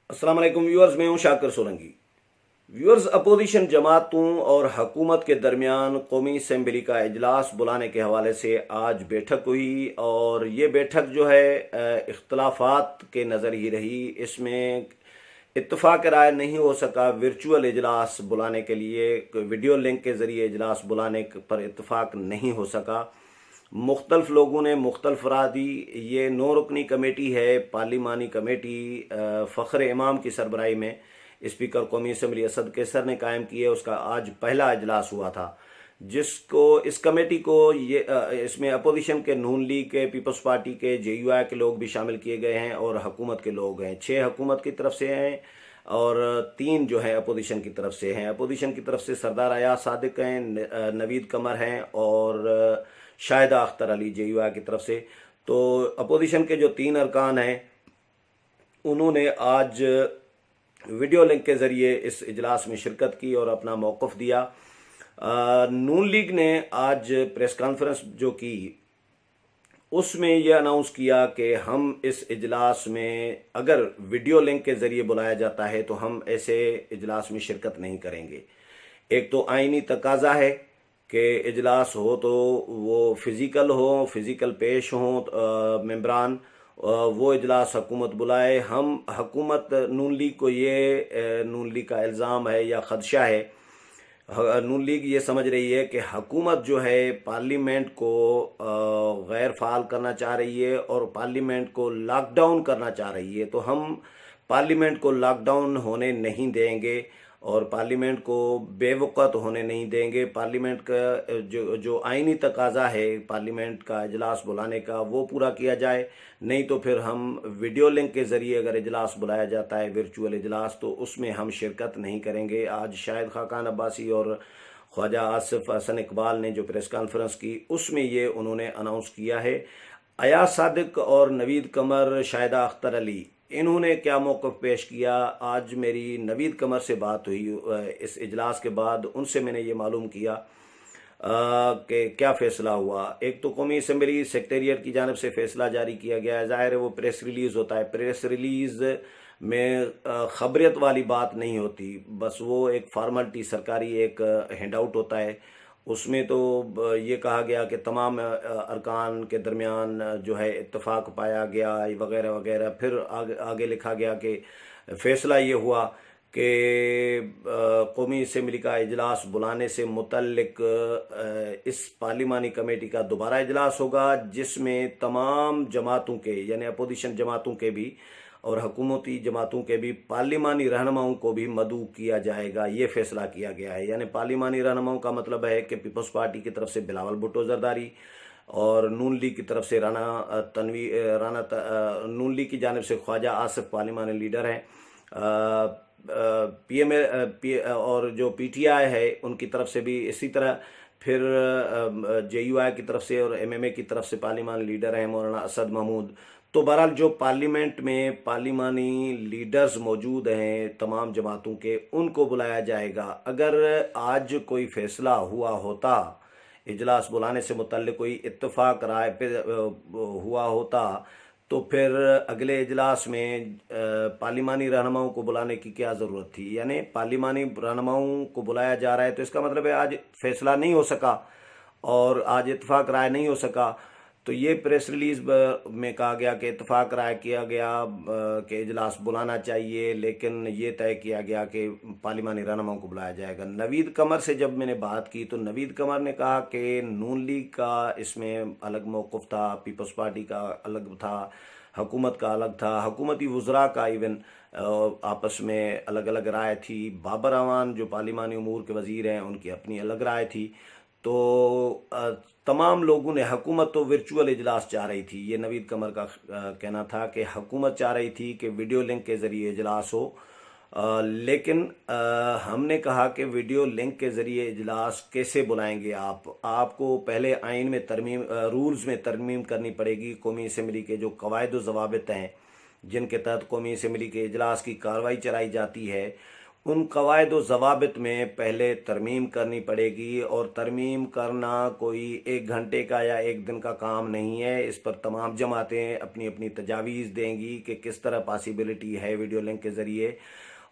अस्सलाम वालेकुम व्यूअर्स, मैं हूं शाकिर सोलंकी। व्यूअर्स, अपोजिशन जमातों और हुकूमत के दरमियान कौमी असम्बली का इजलास बुलाने के हवाले से आज बैठक हुई और ये बैठक जो है इख्तलाफात के नज़र ही रही। इसमें इत्तफाक राय नहीं हो सका। वर्चुअल इजलास बुलाने के लिए वीडियो लिंक के ज़रिए इजलास बुलाने पर इत्तफाक नहीं हो सका। मुख्तलिफ लोगों ने मुख्तलिफ राय दी। ये 9 रुकनी कमेटी है, पार्लिमानी कमेटी फ़ख्र इमाम की सरबराही में स्पीकर कौमी असम्बली असद कैसर ने कायम की है। उसका आज पहला इजलास हुआ था, जिसको इस कमेटी को ये इसमें अपोजिशन के नून लीग के, पीपल्स पार्टी के, JUI के लोग भी शामिल किए गए हैं और हुकूमत के लोग हैं। 6 हुकूमत की तरफ से हैं और 3 जो है अपोजिशन की तरफ से हैं। अपोजिशन की तरफ से सरदार अयाज सादिक हैं, नवीद कमर हैं और शाहिदा अख्तर अली JUI की तरफ से। तो अपोजिशन के जो 3 अरकान हैं उन्होंने आज वीडियो लिंक के ज़रिए इस इजलास में शिरकत की और अपना मौक़िफ़ दिया। नून लीग ने आज प्रेस कॉन्फ्रेंस जो की उसमें यह अनाउंस किया कि हम इस इजलास में अगर वीडियो लिंक के ज़रिए बुलाया जाता है तो हम ऐसे इजलास में शिरकत नहीं करेंगे। एक तो आइनी तकाजा है कि इजलास हो तो वो फ़िज़िकल पेश हों मेंबरान, वो इजलास हुकूमत बुलाए। हम हुकूमत नून लीग को ये नून लीग का इल्ज़ाम है या ख़दशा है, नून लीग ये समझ रही है कि हुकूमत जो है पार्लियामेंट को गैर फ़ाल करना चाह रही है और पार्लियामेंट को लॉकडाउन करना चाह रही है। तो हम पार्लियामेंट को लॉकडाउन होने नहीं देंगे और पार्लियामेंट को बेवक़्त होने नहीं देंगे। पार्लियामेंट का जो आइनी तकाजा है पार्लियामेंट का इजलास बुलाने का, वो पूरा किया जाए। नहीं तो फिर हम वीडियो लिंक के ज़रिए अगर इजलास बुलाया जाता है, वर्चुअल इजलास, तो उसमें हम शिरकत नहीं करेंगे। आज शाहिद खाकान अब्बासी और ख्वाजा आसिफ हसन इकबाल ने जो प्रेस कॉन्फ्रेंस की उसमें ये उन्होंने अनाउंस किया है। अयाज सादिक और नवीद कमर, शाहिदा अख्तर अली, इन्होंने क्या मौक़िफ़ पेश किया? आज मेरी नवीद कमर से बात हुई इस इजलास के बाद। उनसे मैंने ये मालूम किया कि क्या फ़ैसला हुआ। एक तो कौमी असम्बली सेक्रेटेरिएट की जानिब से फ़ैसला जारी किया गया है। ज़ाहिर है वो प्रेस रिलीज़ होता है, प्रेस रिलीज़ में ख़बरियत वाली बात नहीं होती, बस वो एक फ़ॉर्मेलिटी, सरकारी एक हैंड आउट होता है। उसमें तो ये कहा गया कि तमाम अरकान के दरमियान जो है इत्तफाक पाया गया वगैरह वगैरह। फिर आगे लिखा गया कि फ़ैसला ये हुआ कि कौमी असम्बली का इजलास बुलाने से मुतल्लिक इस पार्लिमानी कमेटी का दोबारा इजलास होगा, जिसमें तमाम जमातों के यानी अपोजिशन जमातों के भी और हुकूमती जमातों के भी पार्लिमानी रहनुमाओं को भी मदऊ किया जाएगा। ये फैसला किया गया है। यानी पार्लिमानी रहनुमाओं का मतलब है कि पीपल्स पार्टी की तरफ से बिलावल भुट्टो जरदारी और नून लीग की तरफ से नून लीग की जानिब से ख्वाजा आसिफ पार्लिमानी लीडर हैं। और जो PTI है उनकी तरफ से भी इसी तरह। फिर JUI की तरफ से और MMA की तरफ से पार्लिमानी लीडर हैं मौलाना असद महमूद। तो बहरहाल जो पार्लियामेंट में पार्लिमानी लीडर्स मौजूद हैं तमाम जमातों के, उनको बुलाया जाएगा। अगर आज कोई फ़ैसला हुआ होता, इजलास बुलाने से मुतल्लिक कोई इत्तफाक राय पे हुआ होता, तो फिर अगले इजलास में पार्लिमानी रहनुमाओं को बुलाने की क्या ज़रूरत थी? यानी पार्लिमानी रहनुमाओं को बुलाया जा रहा है तो इसका मतलब है आज फ़ैसला नहीं हो सका और आज इत्तफाक राय नहीं हो सका। तो ये प्रेस रिलीज़ में कहा गया कि इत्तफाक राय किया गया कि इजलास बुलाना चाहिए, लेकिन ये तय किया गया कि पार्लिमानी रहनुमाओं को बुलाया जाएगा। नवीद कमर से जब मैंने बात की तो नवीद कमर ने कहा कि नून लीग का इसमें अलग मौक़िफ़ था, पीपल्स पार्टी का अलग था, हुकूमत का अलग था, हुकूमती वज़रा का इवन आपस में अलग अलग राय थी। बाबर अवान जो पार्लिमानी उमूर के वज़ीर हैं उनकी अपनी अलग राय थी। तो तमाम लोगों ने, हुकूमत तो वर्चुअल इजलास चाह रही थी, ये नवीद कमर का कहना था कि हुकूमत चाह रही थी कि वीडियो लिंक के ज़रिए इजलास हो। लेकिन हमने कहा कि वीडियो लिंक के ज़रिए इजलास कैसे बुलाएंगे आपको पहले आइन में तरमीम, रूल्स में तरमीम करनी पड़ेगी। कौमी असम्बली के जो कवायद व ज़वाबित हैं जिनके तहत कौमी असम्बली के इजलास की कार्रवाई चलाई जाती है, उन कवायद व ज़वाबित में पहले तरमीम करनी पड़ेगी, और तरमीम करना कोई 1 घंटे का या 1 दिन का काम नहीं है। इस पर तमाम जमातें अपनी अपनी तजावीज़ देंगी कि किस तरह पॉसिबिलिटी है वीडियो लिंक के ज़रिए,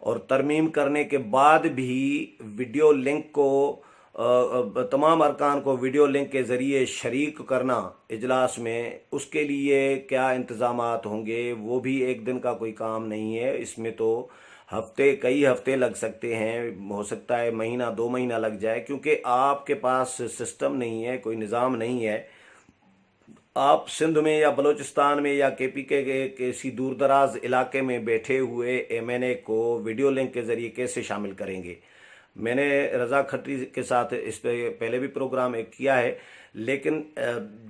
और तरमीम करने के बाद भी वीडियो लिंक को तमाम अरकान को वीडियो लिंक के ज़रिए शरीक करना इजलास में, उसके लिए क्या इंतज़ामात होंगे, वो भी 1 दिन का कोई काम नहीं है। इसमें तो कई हफ्ते लग सकते हैं, हो सकता है महीना 2 महीना लग जाए, क्योंकि आपके पास सिस्टम नहीं है, कोई निज़ाम नहीं है। आप सिंध में या बलूचिस्तान में या KPK के किसी दूर दराज इलाके में बैठे हुए MNA को वीडियो लिंक के ज़रिए कैसे शामिल करेंगे। मैंने रज़ा खत्री के साथ इस पे पहले भी प्रोग्राम एक किया है, लेकिन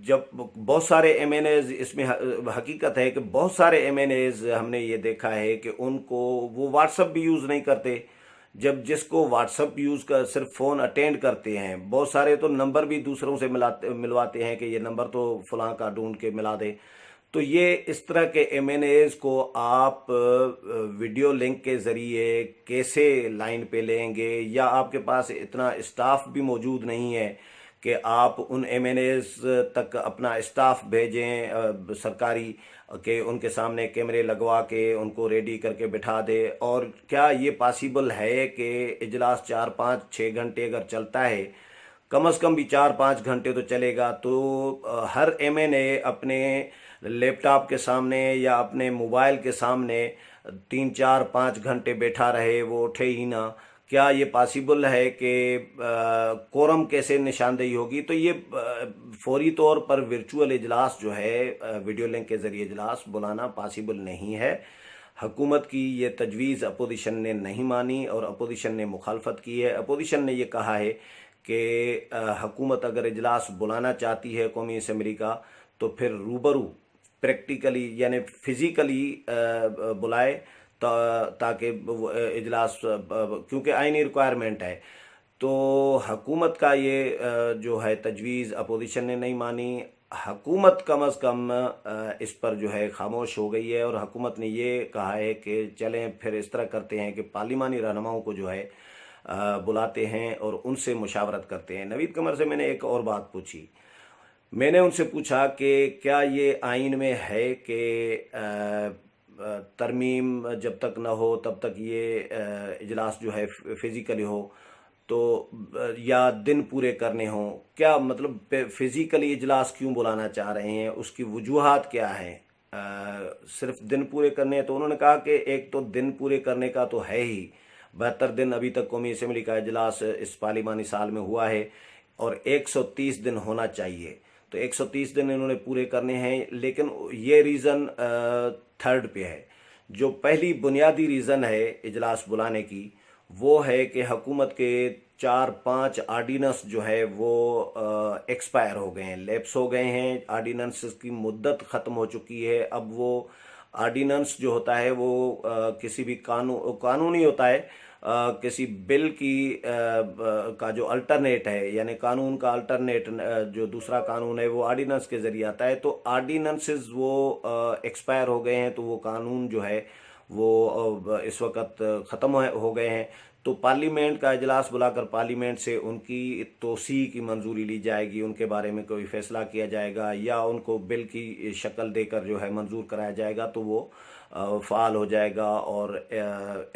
जब बहुत सारे MNAs इसमें हकीकत है कि बहुत सारे MNAs हमने ये देखा है कि उनको वो व्हाट्सअप भी यूज़ नहीं करते। जब जिसको व्हाट्सअप यूज़ कर सिर्फ फ़ोन अटेंड करते हैं, बहुत सारे तो नंबर भी दूसरों से मिलवाते हैं कि ये नंबर तो फलां का ढूंढ के मिला दे। तो ये इस तरह के MNAs को आप वीडियो लिंक के ज़रिए कैसे लाइन पे लेंगे, या आपके पास इतना स्टाफ भी मौजूद नहीं है कि आप उन MNAs तक अपना स्टाफ भेजें सरकारी, के उनके सामने कैमरे लगवा के उनको रेडी करके बिठा दे। और क्या ये पॉसिबल है कि इजलास 4-5-6 घंटे अगर चलता है, कम से कम भी 4-5 घंटे तो चलेगा, तो हर MNA अपने लैपटॉप के सामने या अपने मोबाइल के सामने 3-4-5 घंटे बैठा रहे, वो उठे ही ना। क्या ये पॉसिबल है कि कोरम कैसे निशानदेही होगी। तो ये फौरी तौर पर वर्चुअल इजलास जो है वीडियो लिंक के ज़रिए इजलास बुलाना पॉसिबल नहीं है। हुकूमत की ये तजवीज़ अपोजिशन ने नहीं मानी और अपोजिशन ने मुखालफत की है। अपोजिशन ने ये कहा है कि हुकूमत अगर इजलास बुलाना चाहती है कौमी असम्बली का, तो फिर रूबरू प्रैक्टिकली यानी फिज़िकली बुलाए, ताकि इजलास, क्योंकि आईनी रिक्वायरमेंट है। तो हुकूमत का ये जो है तजवीज़ अपोजिशन ने नहीं मानी। हुकूमत कम अज़ कम इस पर जो है खामोश हो गई है, और हुकूमत ने ये कहा है कि चलें फिर इस तरह करते हैं कि पार्लिमानी रहनुमाओं को जो है बुलाते हैं और उनसे मुशावरत करते हैं। नवीद कमर से मैंने एक और बात पूछी। मैंने उनसे पूछा कि क्या ये आइन में है कि तरमीम जब तक ना हो तब तक ये इजलास जो है फिज़िकली हो, तो या दिन पूरे करने हों, क्या मतलब फिज़िकली इजलास क्यों बुलाना चाह रहे हैं, उसकी वजूहात क्या हैं। सिर्फ दिन पूरे करने हैं। तो उन्होंने कहा कि एक तो दिन पूरे करने का तो है ही, 72 दिन अभी तक कौमी असम्बली का इजलास इस पार्लिमानी साल में हुआ है, और 130 दिन होना चाहिए। तो 130 दिन इन्होंने पूरे करने हैं, लेकिन ये रीज़न थर्ड पे है। जो पहली बुनियादी रीज़न है इजलास बुलाने की, वो है कि हुकूमत के 4-5 आर्डीनेंस जो है वो एक्सपायर हो गए हैं, लैप्स हो गए हैं। आर्डीनेंस की मुद्दत ख़त्म हो चुकी है। अब वो आर्डीनेंस जो होता है वो किसी भी कानूनी होता है, किसी बिल की का जो अल्टरनेट है, यानी कानून का अल्टरनेट जो दूसरा कानून है वो आर्डीनेंस के ज़रिए आता है। तो आर्डीनेंसेस वो एक्सपायर हो गए हैं, तो वो कानून जो है वो इस वक्त ख़त्म हो गए हैं। तो पार्लियामेंट का इजलास बुलाकर पार्लियामेंट से उनकी तोसी की मंजूरी ली जाएगी, उनके बारे में कोई फैसला किया जाएगा, या उनको बिल की शक्ल देकर जो है मंजूर कराया जाएगा, तो वो फ़ाल हो जाएगा और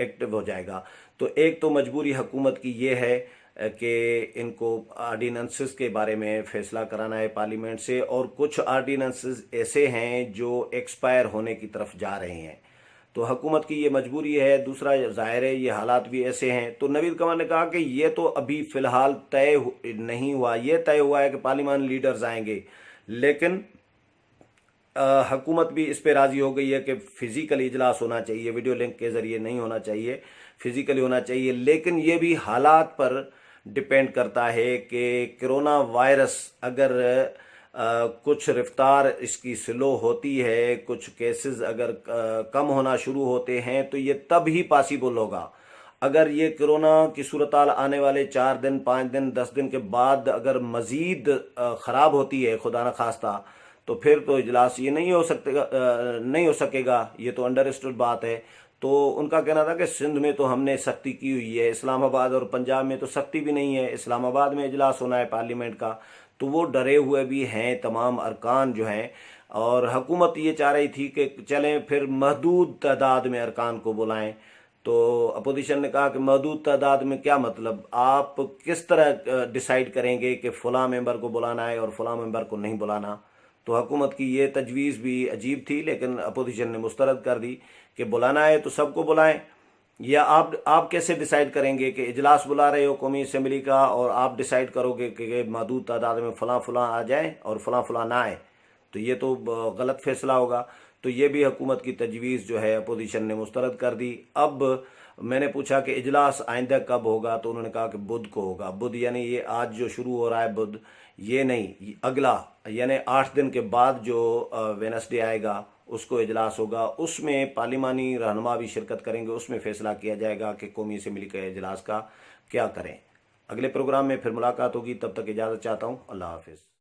एक्टिव हो जाएगा। तो एक तो मजबूरी हुकूमत की ये है कि इनको आर्डीनेंसेस के बारे में फ़ैसला कराना है पार्लियामेंट से, और कुछ आर्डीनेंसेस ऐसे हैं जो एक्सपायर होने की तरफ जा रहे हैं। तो हुकूमत की ये मजबूरी है। दूसरा ज़ाहिर है ये हालात भी ऐसे हैं। तो नवीद कमर ने कहा कि ये तो अभी फ़िलहाल तय नहीं हुआ, ये तय हुआ है कि पार्लियामान लीडर्स आएंगे, लेकिन हुकूमत भी इस पे राज़ी हो गई है कि फ़िज़िकली इजलास होना चाहिए, वीडियो लिंक के ज़रिए नहीं होना चाहिए, फ़िज़िकली होना चाहिए। लेकिन ये भी हालात पर डिपेंड करता है कि कोरोना वायरस अगर कुछ रफ्तार इसकी स्लो होती है, कुछ केसेस अगर कम होना शुरू होते हैं, तो ये तब ही पॉसिबल होगा। अगर ये कोरोना की सूरत आने वाले 4 दिन, 5 दिन, 10 दिन के बाद अगर मज़ीद ख़राब होती है, खुदा न खास्ता, तो फिर तो इजलास ये नहीं हो सकेगा। ये तो अंडरस्टूड बात है। तो उनका कहना था कि सिंध में तो हमने सख्ती की हुई है, इस्लामाबाद और पंजाब में तो सख्ती भी नहीं है। इस्लामाबाद में इजलास होना है पार्लियामेंट का, तो वो डरे हुए भी हैं तमाम अरकान जो हैं। और हुकूमत ये चाह रही थी कि चलें फिर महदूद तादाद में अरकान को बुलाएं। तो अपोजिशन ने कहा कि महदूद तादाद में क्या मतलब, आप किस तरह डिसाइड करेंगे कि फ़लाँ मेंबर को बुलाना है और फ़लाँ मेंबर को नहीं बुलाना। तो हुकूमत की ये तजवीज़ भी अजीब थी, लेकिन अपोजिशन ने मुस्तरद कर दी कि बुलाना है तो सबको बुलाएं। या आप कैसे डिसाइड करेंगे कि इजलास बुला रहे हो कौमी असम्बली का और आप डिसाइड करोगे कि महदूद तादाद में फ़लाँ फ़लाँ आ जाए और फ़लाँ फ़लाँ ना आए, तो ये तो गलत फैसला होगा। तो ये भी हुकूमत की तजवीज़ जो है अपोजिशन ने मुस्तरद कर दी। अब मैंने पूछा कि इजलास आइंदा कब होगा, तो उन्होंने कहा कि बुध को होगा। बुध यानी ये आज जो शुरू हो रहा है बुध, ये नहीं, अगला यानी 8 दिन के बाद जो वेनसडे आएगा उसको इजलास होगा। उसमें पार्लिमानी रहनुमा भी शिरकत करेंगे, उसमें फैसला किया जाएगा कि कौमी असम्बली के इजलास का क्या करें। अगले प्रोग्राम में फिर मुलाकात होगी, तब तक इजाज़त चाहता हूँ। अल्लाह हाफिज़।